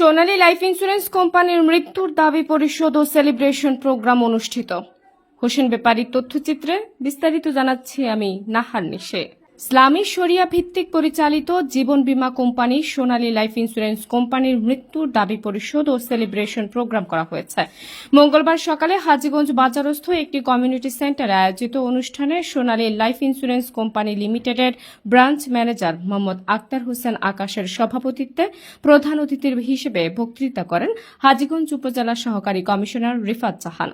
সোনালী Life insurance কোম্পানির মৃত্যুর দাবি পরিশোধ ও সেলিব্রেশন প্রোগ্রাম অনুষ্ঠিত। হোসেন ব্যাপারী তথ্যচিত্রে বিস্তারিত জানাচ্ছি আমি নাহার নিশে। ইসলামী শরিয়া ভিত্তিক পরিচালিত জীবন বীমা কোম্পানি সোনালী লাইফ ইন্স্যুরেন্স কোম্পানির মৃত্যুর দাবি পরিশোধ ও সেলিব্রেশন প্রোগ্রাম করা হয়েছে। মঙ্গলবার সকালে হাজীগঞ্জ বাজারস্থ একটি কমিউনিটি সেন্টারে আয়োজিত অনুষ্ঠানে সোনালী লাইফ ইন্স্যুরেন্স কোম্পানি লিমিটেডের ব্রাঞ্চ ম্যানেজার মোহাম্মদ আক্তার হোসেন আকাশের সভাপতিত্বে প্রধান অতিথি হিসেবে বক্তৃতা করেন হাজীগঞ্জ উপজেলা সহকারী কমিশনার রিফাত জাহান।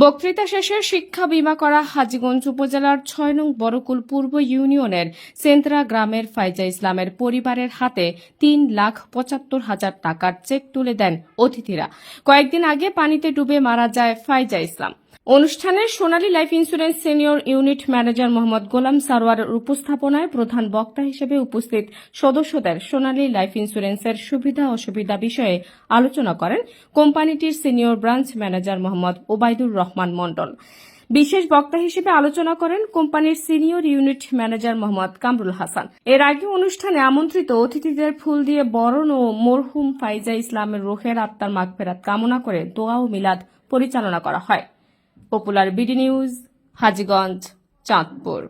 বক্তৃতা শেষে শিক্ষা বীমা করা হাজীগঞ্জ উপজেলার ৬ নং বড়কুল পূর্ব ইউনিয়নের সেন্ত্রা গ্রামের ফাইজা ইসলামের পরিবারের হাতে ৩,৭৫,০০০ টাকার চেক তুলে দেন অতিথিরা। কয়েকদিন আগে পানিতে ডুবে মারা যায় ফাইজা ইসলাম। অনুষ্ঠানে Sonali Life Insurance senior unit manager Mohammad Golam সারোয়ারের উপস্থাপনায় প্রধান বক্তা হিসেবে উপস্থিত সদস্যদের সোনালী লাইফ ইন্স্যুরেন্সের সুবিধা অসুবিধা বিষয়ে আলোচনা করেন কোম্পানিটির senior branch manager Mohammad Obaidur Rahman Mondal. বিশেষ বক্তা হিসেবে আলোচনা করেন কোম্পানির senior unit manager Mohammad Kamrul Hasan. এর আগে অনুষ্ঠানে আমন্ত্রিত অতিথিদের ফুল দিয়ে বরণ ও মরহুম ফাইজা ইসলামের রুহের আত্মার মাগফিরাত কামনা করে দোয়া ও মিলাদ পরিচালনা করা হয়। Popular BD news, Hajiganj, Chandpur.